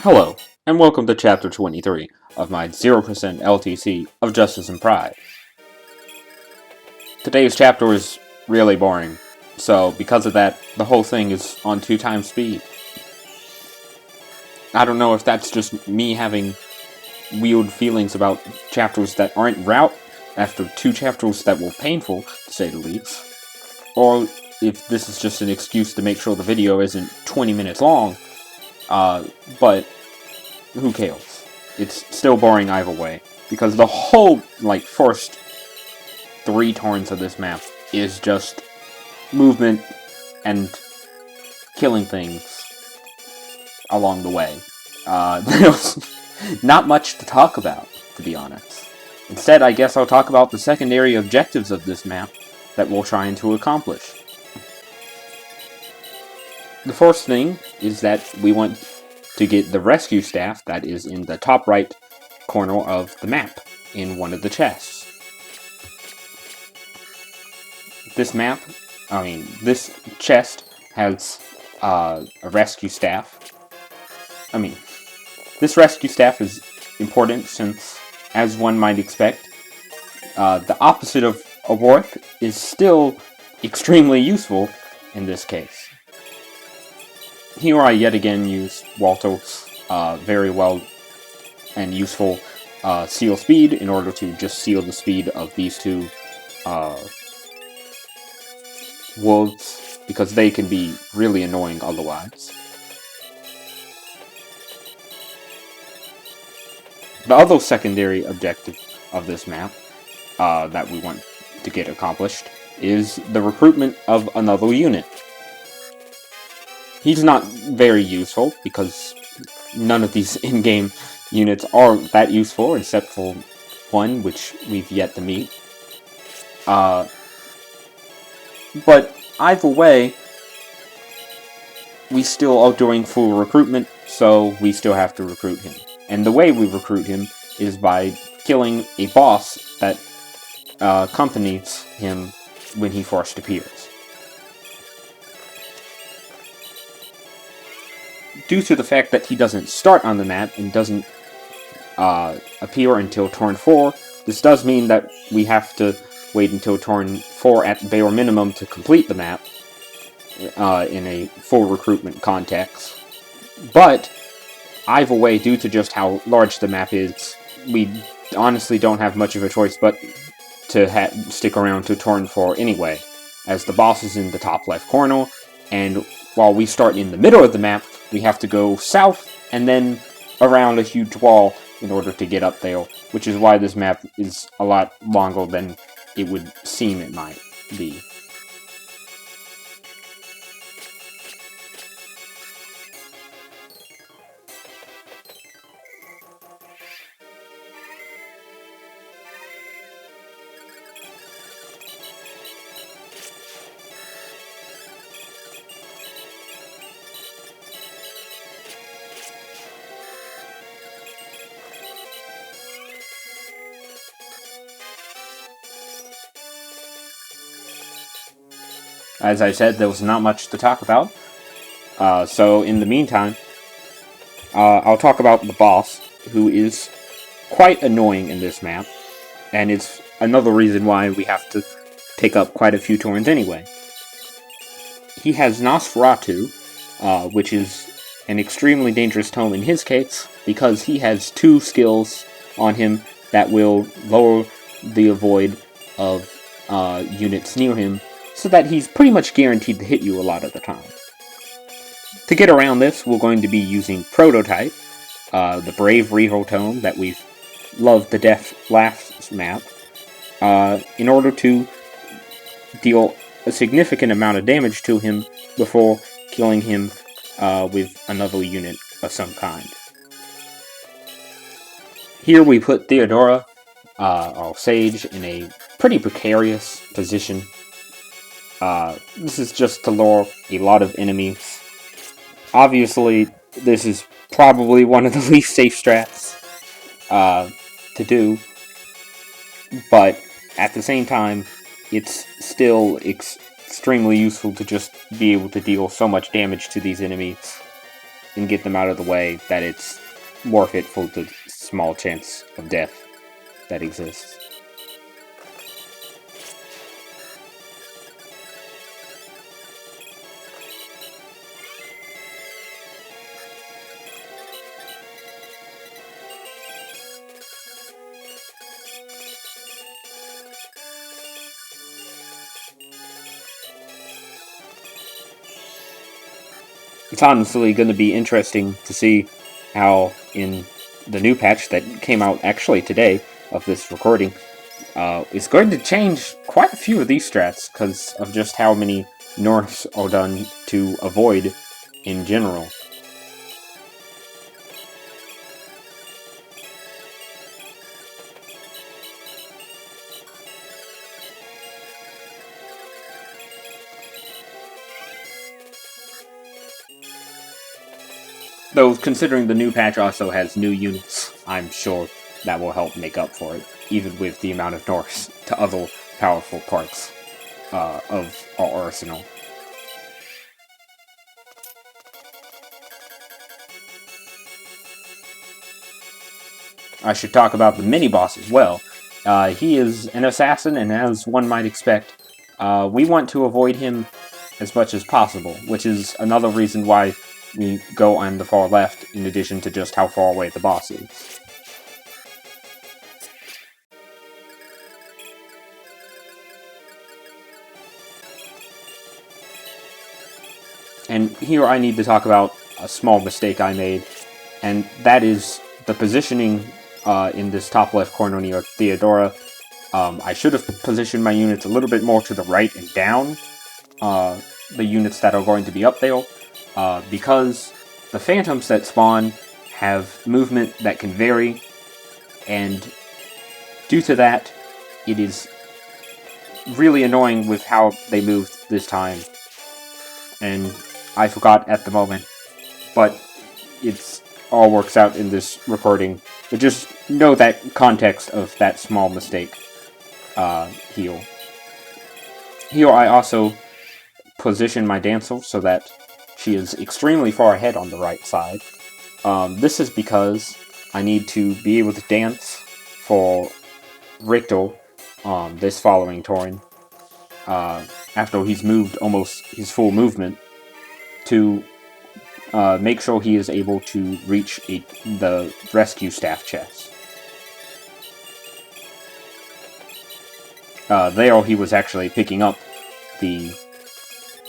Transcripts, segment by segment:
Hello, and welcome to Chapter 23 of my 0% LTC of Justice and Pride. Today's chapter is really boring, so because of that, the whole thing is on 2 times speed. I don't know if that's just me having weird feelings about chapters that aren't route after 2 chapters that were painful, to say the least, or if this is just an excuse to make sure the video isn't 20 minutes long, but who cares? It's still boring either way, because the whole, first 3 turns of this map is just movement and killing things along the way. There's not much to talk about, to be honest. Instead, I guess I'll talk about the secondary objectives of this map that we'll try to accomplish. The first thing is that we want to get the rescue staff that is in the top right corner of the map in one of the chests. This chest has a rescue staff. This rescue staff is important since, as one might expect, the opposite of a warp is still extremely useful in this case. Here I yet again use Walter's very well and useful seal speed in order to just seal the speed of these 2 wolves, because they can be really annoying otherwise. The other secondary objective of this map that we want to get accomplished is the recruitment of another unit. He's not very useful, because none of these in-game units are that useful, except for one, which we've yet to meet. But either way, we still are doing full recruitment, so we still have to recruit him. And the way we recruit him is by killing a boss that accompanies him when he first appears. Due to the fact that he doesn't start on the map and doesn't appear until turn 4, this does mean that we have to wait until turn 4 at bare minimum to complete the map in a full recruitment context. But either way, due to just how large the map is, we honestly don't have much of a choice but to stick around to turn 4 anyway, as the boss is in the top left corner, and while we start in the middle of the map, we have to go south and then around a huge wall in order to get up there, which is why this map is a lot longer than it would seem it might be. As I said, there was not much to talk about, so in the meantime, I'll talk about the boss, who is quite annoying in this map, and it's another reason why we have to take up quite a few turns anyway. He has Nosferatu, which is an extremely dangerous tome in his case, because he has 2 skills on him that will lower the avoid of units near him, so that he's pretty much guaranteed to hit you a lot of the time. To get around this, we're going to be using Prototype, the Brave Revo tome that we've loved to death last map, in order to deal a significant amount of damage to him before killing him with another unit of some kind. Here we put Theodora, our sage, in a pretty precarious position. This is just to lure a lot of enemies. Obviously, this is probably one of the least safe strats to do, but at the same time, it's still extremely useful to just be able to deal so much damage to these enemies and get them out of the way, that it's worth it for the small chance of death that exists. It's honestly going to be interesting to see how in the new patch that came out actually today of this recording is going to change quite a few of these strats because of just how many Norths are done to avoid in general. Though, considering the new patch also has new units, I'm sure that will help make up for it, even with the amount of Norse to other powerful parts of our arsenal. I should talk about the mini-boss as well. He is an assassin, and as one might expect, we want to avoid him as much as possible, which is another reason why we go on the far left, in addition to just how far away the boss is. And here I need to talk about a small mistake I made, and that is the positioning in this top left corner near Theodora. I should have positioned my units a little bit more to the right and down, the units that are going to be up there, because the phantoms that spawn have movement that can vary, and due to that, it is really annoying with how they moved this time, and I forgot at the moment, but it's all works out in this recording. But just know that context of that small mistake here. Here I also position my dancer so that she is extremely far ahead on the right side. This is because I need to be able to dance for Richter this following turn, after he's moved almost his full movement, to make sure he is able to reach the rescue staff chest. There he was actually picking up the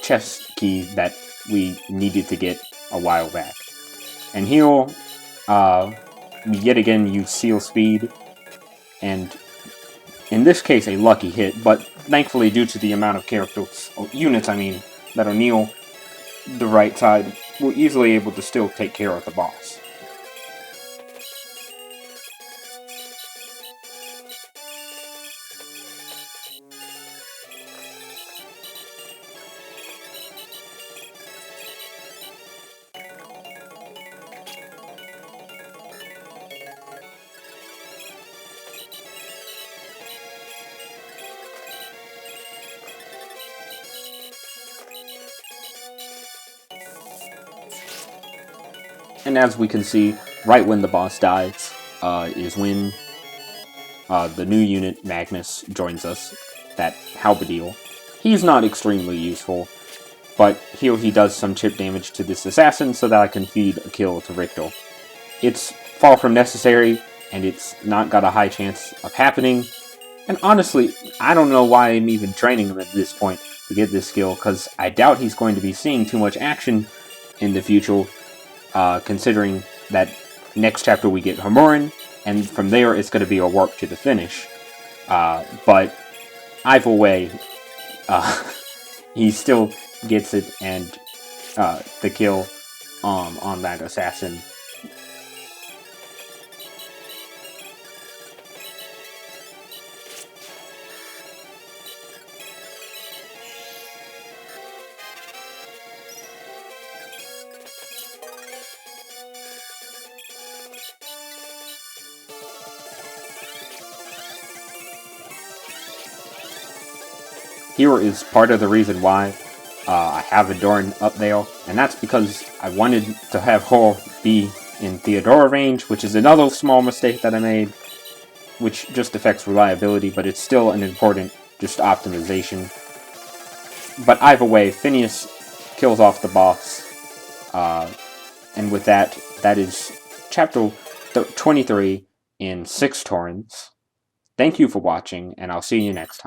chest key that we needed to get a while back. And here, we yet again use Seal Speed, and in this case a lucky hit, but thankfully due to the amount of characters, or units I mean, that are near the right side, we're easily able to still take care of the boss. And as we can see, right when the boss dies, is when the new unit, Magnus, joins us, that halberdier. He's not extremely useful, but here he does some chip damage to this assassin so that I can feed a kill to Richter. It's far from necessary, and it's not got a high chance of happening, and honestly, I don't know why I'm even training him at this point to get this skill, because I doubt he's going to be seeing too much action in the future, considering that next chapter we get hammerne, and from there it's going to be a work to the finish. But either way, he still gets it, and the kill on that assassin. Here is part of the reason why I have a Dorn up there, and that's because I wanted to have her be in Theodora range, which is another small mistake that I made, which just affects reliability, but it's still an important just optimization. But either way, Phineas kills off the boss, and with that, that is chapter 23 in 6 turns. Thank you for watching, and I'll see you next time.